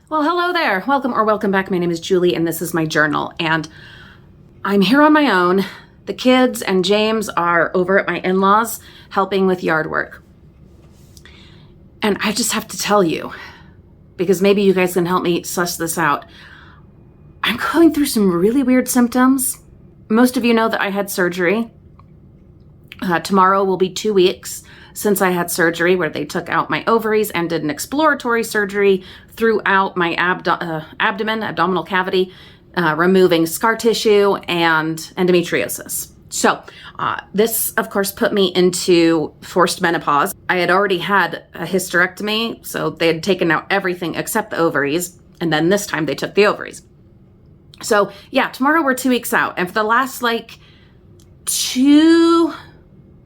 Well, hello there. Welcome back. My name is Julie and this is my journal. And I'm here on my own. The kids and James are over at my in-laws helping with yard work. And I just have to tell you, because maybe you guys can help me suss this out. I'm going through some really weird symptoms. Most of you know that I had surgery. Tomorrow will be 2 weeks since I had surgery where they took out my ovaries and did an exploratory surgery throughout my abdominal cavity, removing scar tissue and endometriosis. So this, of course, put me into forced menopause. I had already had a hysterectomy, so they had taken out everything except the ovaries, and then this time they took the ovaries. So yeah, tomorrow we're 2 weeks out, and for the last like 2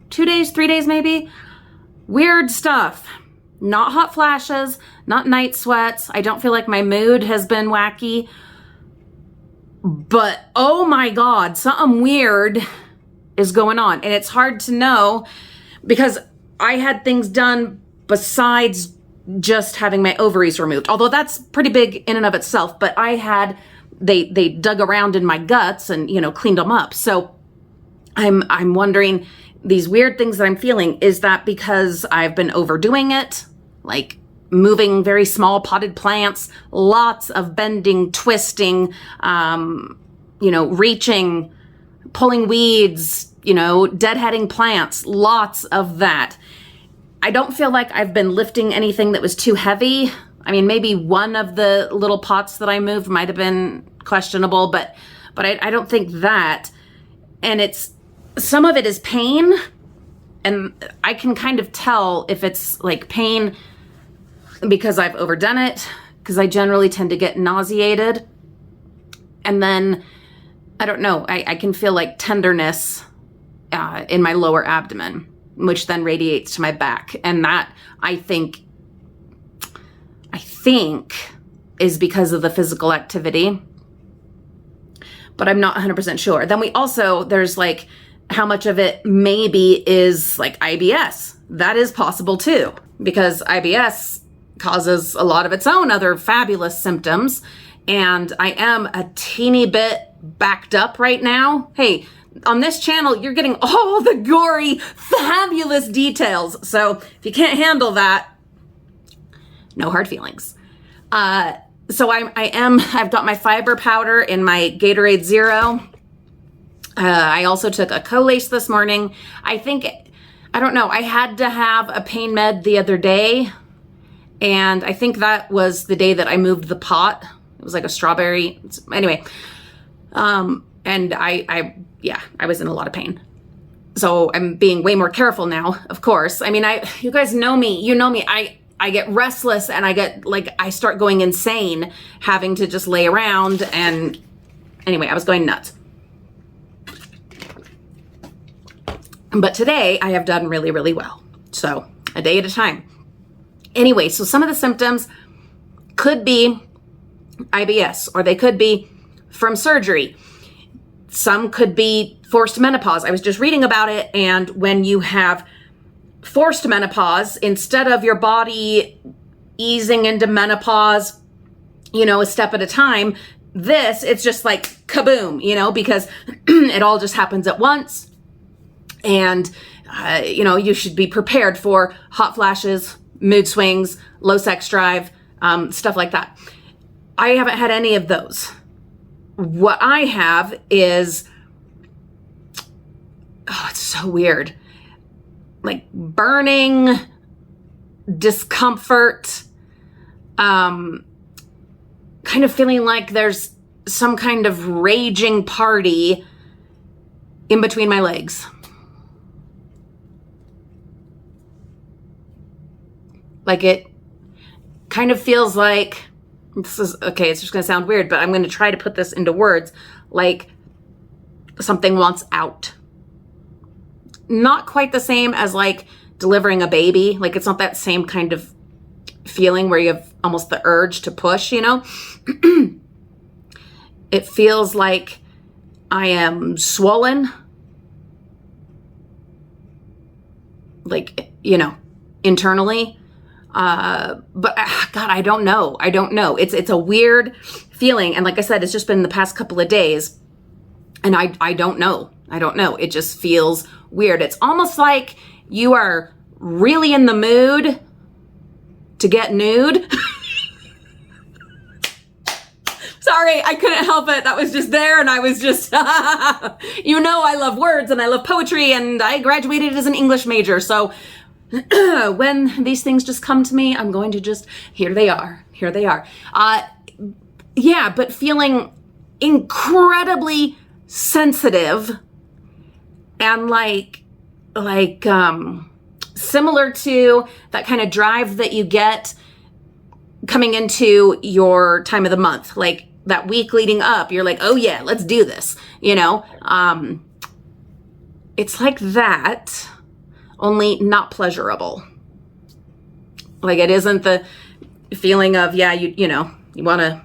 days, 3 days maybe, weird stuff. Not hot flashes, not night sweats. I don't feel like my mood has been wacky. But oh my God, something weird is going on. And it's hard to know because I had things done besides just having my ovaries removed. Although that's pretty big in and of itself. But I had, they dug around in my guts and, cleaned them up. So I'm wondering, these weird things that I'm feeling, is that because I've been overdoing it? Like moving very small potted plants, lots of bending, twisting, reaching, pulling weeds, deadheading plants, lots of that. I don't feel like I've been lifting anything that was too heavy. I mean, maybe one of the little pots that I moved might have been questionable, but I don't think that. And some of it is pain, and I can kind of tell if it's like pain because I've overdone it, because I generally tend to get nauseated. And then, I don't know, I can feel like tenderness in my lower abdomen, which then radiates to my back. And that, I think is because of the physical activity, but I'm not 100% sure. Then there's like, how much of it maybe is like IBS. That is possible too, because IBS causes a lot of its own other fabulous symptoms. And I am a teeny bit backed up right now. Hey, on this channel, you're getting all the gory, fabulous details. So if you can't handle that, no hard feelings. So I've got my fiber powder in my Gatorade Zero. I also took a Colace this morning. I don't know, I had to have a pain med the other day. And I think that was the day that I moved the pot. It was like a strawberry. Anyway. And I was in a lot of pain. So I'm being way more careful now, of course. I mean, you guys know me, I get restless and I start going insane, having to just lay around. And anyway, I was going nuts. But today I have done really, really well. So a day at a time. Anyway, so some of the symptoms could be IBS, or they could be from surgery. Some could be forced menopause. I was just reading about it. And when you have forced menopause, instead of your body easing into menopause, a step at a time, it's just like kaboom, because it all just happens at once. And, you should be prepared for hot flashes, mood swings, low sex drive, stuff like that. I haven't had any of those. What I have is, it's so weird. Like burning, discomfort, kind of feeling like there's some kind of raging party in between my legs. Like it kind of feels like, it's just going to sound weird, but I'm going to try to put this into words, like something wants out. Not quite the same as like delivering a baby. Like it's not that same kind of feeling where you have almost the urge to push, It feels like I am swollen. Like, internally. But God, I don't know. It's a weird feeling. And like I said, it's just been the past couple of days. And I don't know. It just feels weird. It's almost like you are really in the mood to get nude. Sorry, I couldn't help it. That was just there, and I was just, I love words and I love poetry, and I graduated as an English major. So when these things just come to me, I'm going to just, here they are. But feeling incredibly sensitive and similar to that kind of drive that you get coming into your time of the month, like that week leading up, you're like, oh yeah, let's do this. It's like that, only not pleasurable. Like it isn't the feeling of, you want to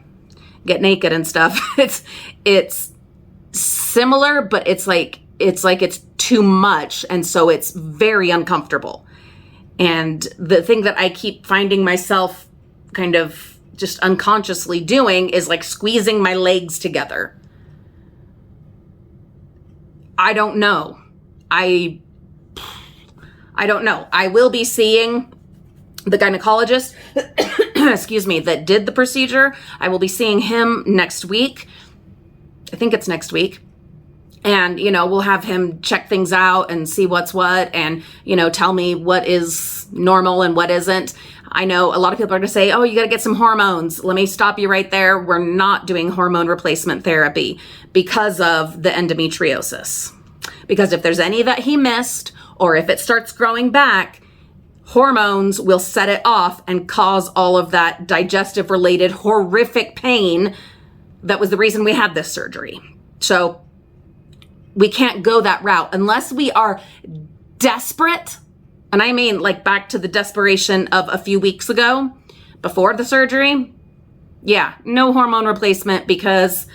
get naked and stuff. It's similar, but it's like it's too much. And so it's very uncomfortable. And the thing that I keep finding myself kind of just unconsciously doing is like squeezing my legs together. I don't know. I don't know. I will be seeing the gynecologist, excuse me, that did the procedure. I will be seeing him next week. I think it's next week. And, we'll have him check things out and see what's what and, tell me what is normal and what isn't. I know a lot of people are going to say, oh, you got to get some hormones. Let me stop you right there. We're not doing hormone replacement therapy because of the endometriosis. Because if there's any that he missed, or if it starts growing back, hormones will set it off and cause all of that digestive related horrific pain that was the reason we had this surgery. So we can't go that route unless we are desperate. And I mean, like back to the desperation of a few weeks ago before the surgery. Yeah, no hormone replacement because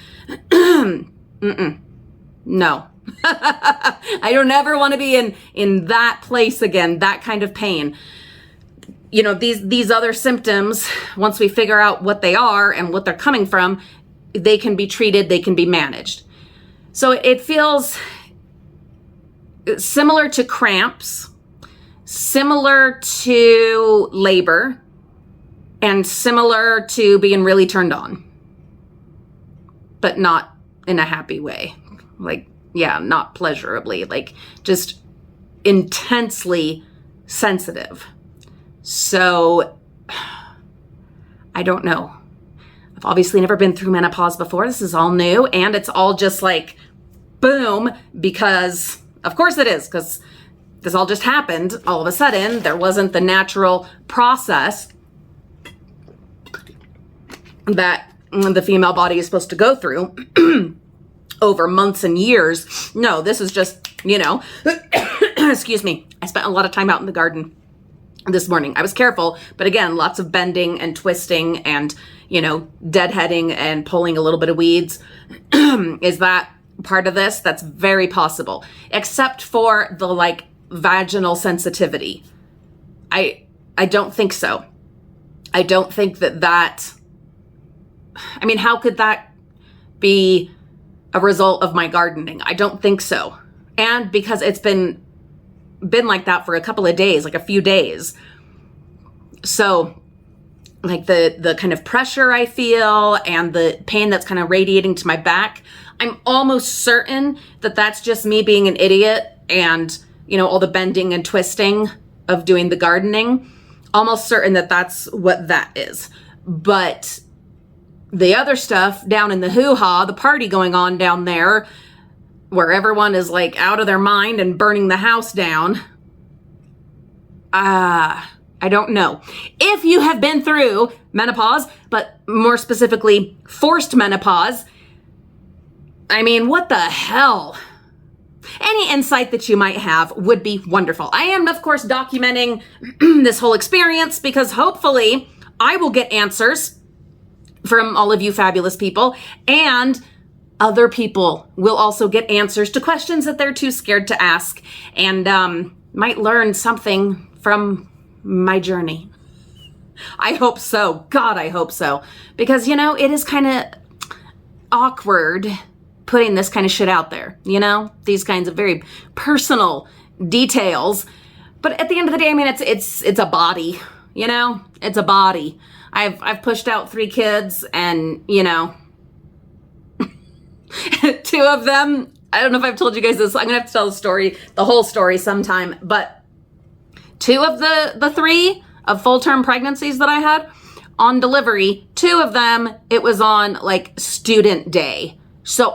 no. I don't ever want to be in that place again, that kind of pain. These other symptoms, once we figure out what they are and what they're coming from, they can be treated, they can be managed. So it feels similar to cramps, similar to labor, and similar to being really turned on, but not in a happy way. Not pleasurably, just intensely sensitive. So I don't know. I've obviously never been through menopause before. This is all new, and it's all just like boom, because of course it is, because this all just happened all of a sudden. There wasn't the natural process that the female body is supposed to go through over months and years. No, this is just, excuse me. I spent a lot of time out in the garden this morning. I was careful, but again, lots of bending and twisting and, deadheading and pulling a little bit of weeds. Is that part of this? That's very possible, except for the vaginal sensitivity. I don't think so. I don't think that how could that be a result of my gardening? I don't think so. And because it's been like that for a couple of days, like a few days. So the kind of pressure I feel and the pain that's kind of radiating to my back, I'm almost certain that that's just me being an idiot and, all the bending and twisting of doing the gardening. Almost certain that that's what that is. But the other stuff down in the hoo-ha, the party going on down there, where everyone is out of their mind and burning the house down. I don't know. If you have been through menopause, but more specifically forced menopause, what the hell? Any insight that you might have would be wonderful. I am, of course, documenting this whole experience because hopefully I will get answers from all of you fabulous people, and other people will also get answers to questions that they're too scared to ask, and might learn something from my journey. I hope so. God, I hope so. Because, you know, it is kind of awkward putting this kind of shit out there, you know, these kinds of very personal details. But at the end of the day, I mean, it's a body, you know, it's a body. I've pushed out 3 kids and, you know, 2 of them, I don't know if I've told you guys this. I'm gonna have to tell the story, the whole story sometime, but 2 of the 3 of full-term pregnancies that I had on delivery, 2 of them, it was on like student day. So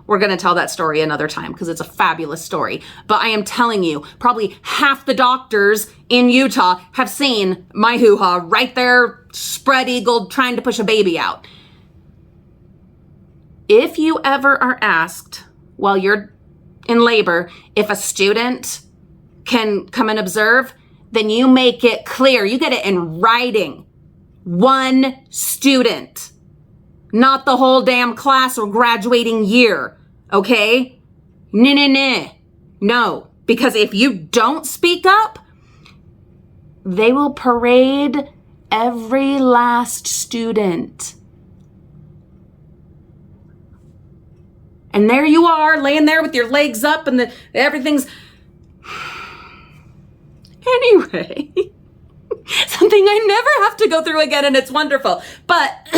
we're going to tell that story another time because it's a fabulous story. But I am telling you, probably half the doctors in Utah have seen my hoo-ha right there, spread eagled, trying to push a baby out. If you ever are asked while you're in labor if a student can come and observe, then you make it clear. You get it in writing. 1 student, not the whole damn class or graduating year. Okay? No, because if you don't speak up, they will parade every last student. And there you are, laying there with your legs up and everything's... Anyway, something I never have to go through again, and it's wonderful. But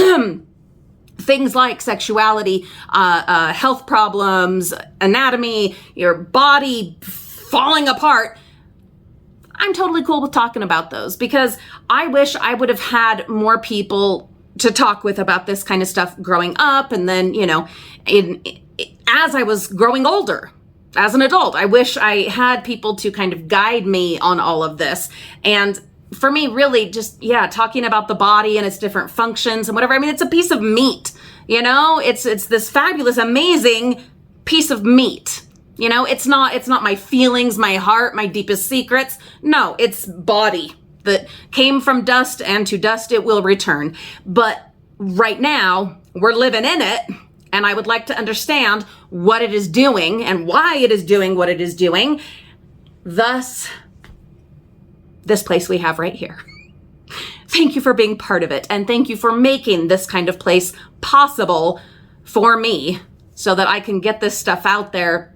things like sexuality, health problems, anatomy, your body falling apart, I'm totally cool with talking about those because I wish I would have had more people to talk with about this kind of stuff growing up. And then, you know, as I was growing older, as an adult, I wish I had people to kind of guide me on all of this. And for me, really just, talking about the body and its different functions and whatever. I mean, it's a piece of meat, you know, it's this fabulous, amazing piece of meat. You know, it's not my feelings, my heart, my deepest secrets. No, it's body that came from dust, and to dust it will return. But right now we're living in it. And I would like to understand what it is doing and why it is doing what it is doing. Thus, this place we have right here. Thank you for being part of it. And thank you for making this kind of place possible for me so that I can get this stuff out there,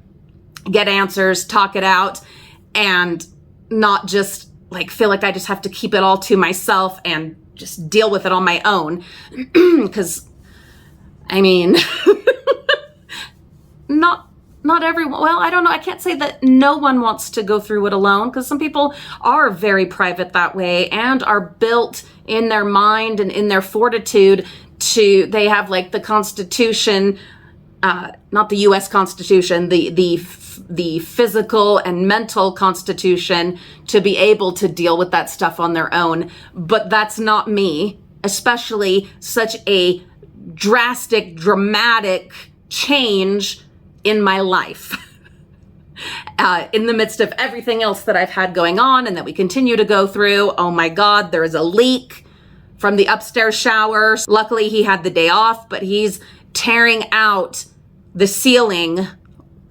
get answers, talk it out, and not just like feel like I just have to keep it all to myself and just deal with it on my own. Because I mean, not everyone, well, I don't know. I can't say that no one wants to go through it alone because some people are very private that way and are built in their mind and in their fortitude they have like the Constitution, not the U.S. Constitution, the physical and mental constitution to be able to deal with that stuff on their own. But that's not me, especially such a drastic, dramatic change in my life in the midst of everything else that I've had going on and that we continue to go through. Oh my God, there is a leak from the upstairs shower. Luckily he had the day off, but he's tearing out the ceiling,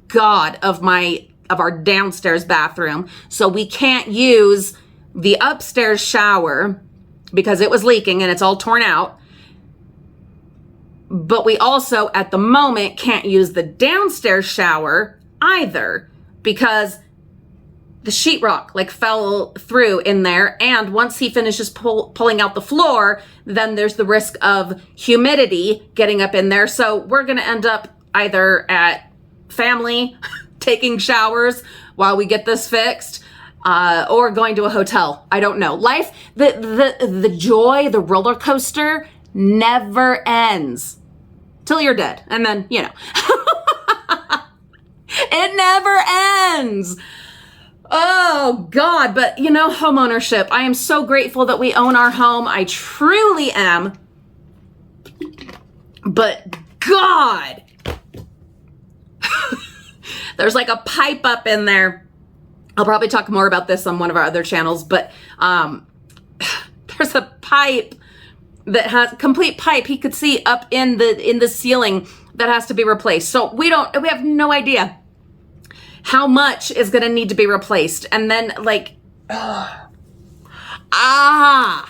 God, of our downstairs bathroom. So we can't use the upstairs shower because it was leaking and it's all torn out. But we also, at the moment, can't use the downstairs shower either because the sheetrock like fell through in there. And once he finishes pulling out the floor, then there's the risk of humidity getting up in there. So we're going to end up either at family taking showers while we get this fixed, or going to a hotel. I don't know. Life, the joy, the roller coaster never ends till you're dead. And then, you know, it never ends. Oh God. But you know, home ownership, I am so grateful that we own our home. I truly am. But God, there's like a pipe up in there. I'll probably talk more about this on one of our other channels, but there's a pipe that has complete pipe he could see up in the ceiling that has to be replaced. So we have no idea how much is going to need to be replaced. And then like, Ah.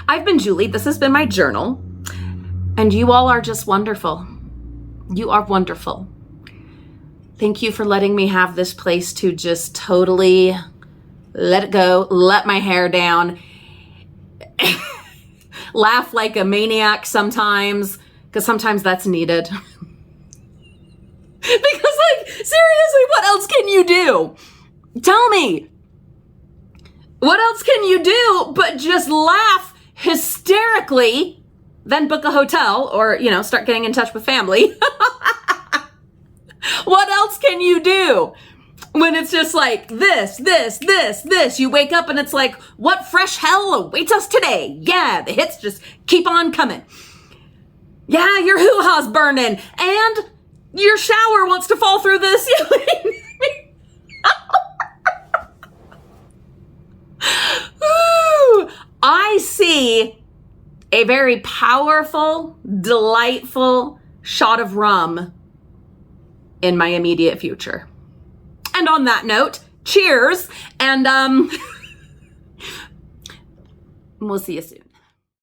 I've been Julie. This has been my journal. And you all are just wonderful. You are wonderful. Thank you for letting me have this place to just totally let it go, let my hair down, laugh like a maniac sometimes, because sometimes that's needed. Because, like, seriously, what else can you do? Tell me. What else can you do but just laugh hysterically, then book a hotel or, start getting in touch with family? What else can you do when it's just like this? You wake up and it's like, what fresh hell awaits us today? Yeah, the hits just keep on coming. Yeah, your hoo-ha's burning and your shower wants to fall through the ceiling. I see a very powerful, delightful shot of rum in my immediate future. And on that note, cheers, and we'll see you soon.